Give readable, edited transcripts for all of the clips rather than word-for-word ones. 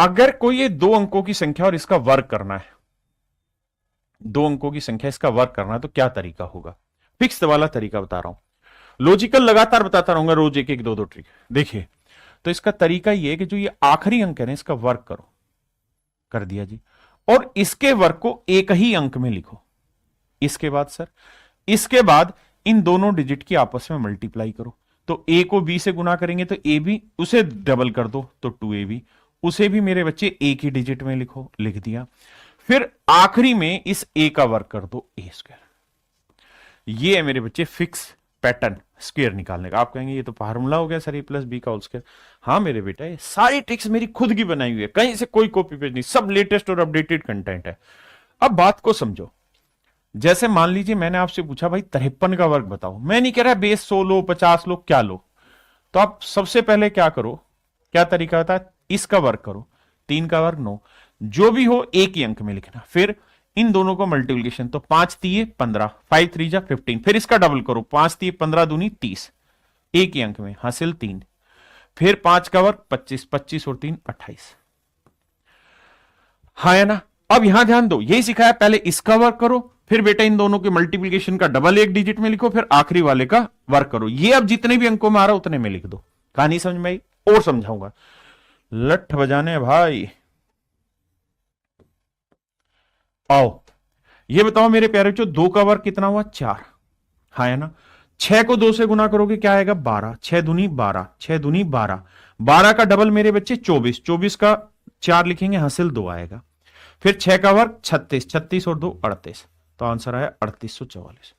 अगर कोई ये 2 अंकों की संख्या और इसका वर्ग करना है, 2 अंकों की संख्या इसका वर्ग करना है, तो क्या तरीका होगा? फिक्स वाला तरीका बता रहा हूं, लॉजिकल लगातार बताता रहूंगा, रोज एक एक 2 ट्रिक। देखिए, तो इसका तरीका ये है कि जो ये आखिरी अंक है ना, इसका वर्ग करो, कर दिया जी, और इसके वर्ग को एक ही अंक में लिखो। इसके बाद सर, इसके बाद इन दोनों डिजिट की आपस में मल्टीप्लाई करो। तो ए को बी से गुना करेंगे तो ए बी, उसे डबल कर दो तो 2ab, उसे भी मेरे बच्चे एक ही डिजिट में लिखो, लिख दिया। फिर आखिरी में इस ए का वर्ग कर दो, ए स्क्वायर। ये है मेरे बच्चे फिक्स पैटर्न स्क्वायर निकालने का। आप कहेंगे ये तो फार्मूला हो गया सर, ए प्लस बी का होल स्क्वायर। हाँ मेरे बेटा, ये सारी ट्रिक्स मेरी खुद की बनाई हुई है, कहीं से कोई कॉपी पेस्ट नहीं, सब लेटेस्ट और अपडेटेड कंटेंट है। अब बात को समझो, जैसे मान लीजिए मैंने आपसे पूछा भाई 53 का वर्ग बताओ, मैं नहीं कह रहा बेस 100 लो, 50 लो, क्या लो, तो आप सबसे पहले क्या करो, क्या तरीका होता है, इसका वर्ग करो, 3 का वर्ग 9, जो भी हो एक ही अंक में लिखना। फिर इन दोनों को मल्टीप्लीकेशन, तो 5 3 15, 5 3 15, फिर इसका डबल करो, 5 3 15 दूनी 30, एक ही अंक में, हासिल 3। फिर 5 का वर्ग 25, 25 और 3 28। हाँ है ना? अब यहां ध्यान दो, यही सिखाया, पहले इसका वर्ग करो, फिर बेटा इन दोनों के मल्टीप्लीकेशन का डबल एक डिजिट में लिखो, फिर आखिरी वाले का वर्ग करो। ये अब जितने भी अंकों में आ रहा उतने में लिख दो। कहानी समझ में आई? और समझाऊंगा, लठ बजाने भाई। आओ, ये बताओ मेरे प्यारे बच्चों, 2 का वर्ग कितना हुआ? 4। हाँ है ना? 6 को 2 से गुना करोगे क्या आएगा? 12, 6 दूनी 12, 6 दूनी 12, 12 का डबल मेरे बच्चे 24, 24 का 4 लिखेंगे, हासिल 2 आएगा। फिर 6 का वर्ग 36, 36 और 2 38, तो आंसर आया 3844।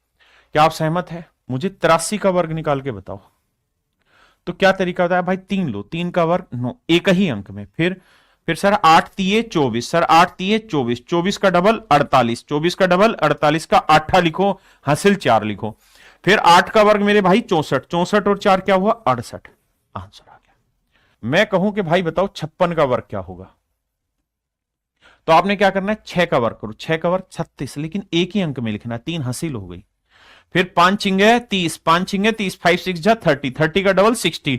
क्या आप सहमत है? मुझे 83 का वर्ग निकाल के बताओ। तो क्या तरीका होता है भाई? 3 लो, 3 का वर्ग 9, एक ही अंक में। फिर सर 8 3 24, सर 8 3 24, 24 का डबल 48, 24 का डबल 48 का 8 लिखो, हासिल 4 लिखो। फिर 8 का वर्ग मेरे भाई 64, 64 और 4 क्या हुआ? 68, आंसर आ गया। मैं कहूं कि भाई बताओ 56 का वर्ग क्या होगा, तो आपने क्या करना है? 6 का वर्ग करो, 6 का वर्ग 36, लेकिन एक ही अंक में लिखना, 3 हासिल हो गई। फिर 5 चिंगे 30, 5 चिंगे 30, 5 6 जा 30, 30 का डबल 60,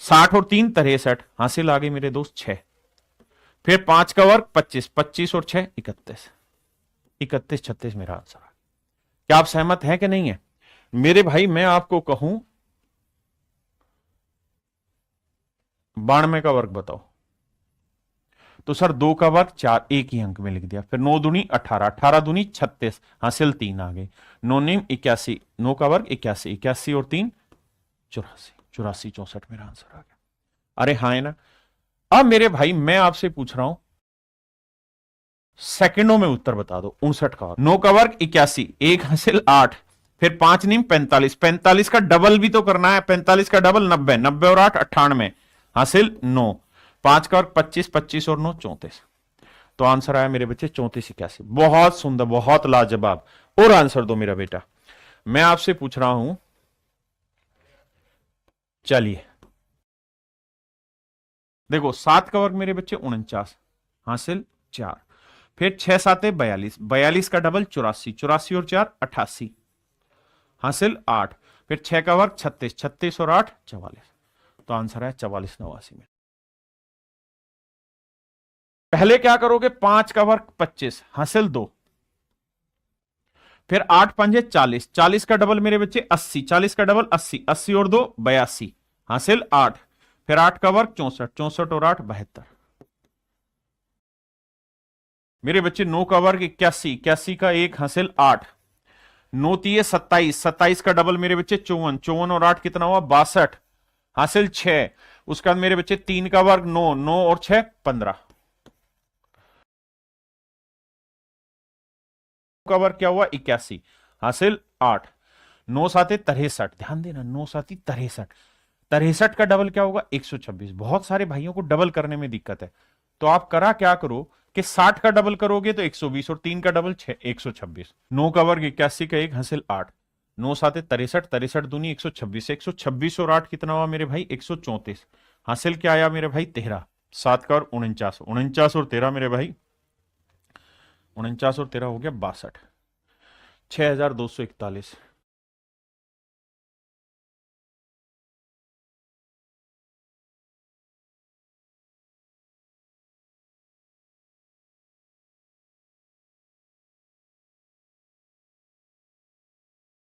60 और 3 63, हासिल आ गई मेरे दोस्त 6। फिर 5 का वर्ग 25, 25 और 6 31, 31 36 मेरा आंसर आ। क्या आप सहमत हैं कि नहीं है? मेरे भाई मैं आपको कहूं 92 का वर्ग बताओ, तो सर 2 का वर्ग 4, एक ही अंक में लिख दिया। फिर 9 दूनी 18, 18 दूनी 36, हासिल 3 आ गई। 9 नीम 81, 9 का वर्ग 81, 81 और 3 84, 84 64 मेरा आंसर आ गया। अरे हाँ है ना? अब मेरे भाई मैं आपसे पूछ रहा हूं, सेकंडों में उत्तर बता दो। 59 का वर्ग, 9 का वर्ग 81, एक हासिल 8, फिर 5 नीम 45, 45 का डबल भी तो करना है, 45 का डबल 90, 90 और 8 98, हासिल 9, 5 का वर्ग 25, 25 और 9 34, तो आंसर आया मेरे बच्चे 34 81। बहुत सुंदर, बहुत लाजवाब। और आंसर दो मेरा बेटा। मैं आपसे पूछ रहा हूं, चलिए देखो, 7 का वर्ग मेरे बच्चे 49, हासिल 4, फिर 6 7 42, 42 का डबल 84, 84 और 4 88, हासिल 8, फिर 6 का वर्ग 36, 36 और 8 44, तो आंसर है 44 89 में। पहले क्या करोगे? 5 का वर्ग 25, हासिल 2, फिर 8 पंजे 40, 40 का डबल मेरे बच्चे 80, 40 का डबल 80, 80 और 2 82, हासिल 8, फिर 8 का वर्ग 64, 64 और 8 72, मेरे बच्चे 9 का वर्ग 81, 81 का 1 हासिल 8, 9 तीय 27, 27 का डबल मेरे बच्चे 54, 54 और 8 कितना हुआ? 62, हासिल 6, उसके बाद मेरे बच्चे 3 का वर्ग 9, 9 और 6 15, का वर्ग क्या हुआ? 81, हासिल 8, 9 साते 63, ध्यान देना 9 साती 63, 63 का डबल क्या होगा? 126। बहुत सारे भाइयों को डबल करने में दिक्कत है, तो आप करा क्या करो कि 60 का डबल करोगे तो 120 और 3 का डबल 126, 9 का वर्ग 81 का 1 हासिल 8, 9 साते 63, 63 दूनी 126, 126 और 8 कितना हुआ मेरे भाई? 134, हासिल क्या आया मेरे भाई? 13, 7 का और 49, 49 और 13 मेरे भाई 49 और 13 हो गया 62, 6241,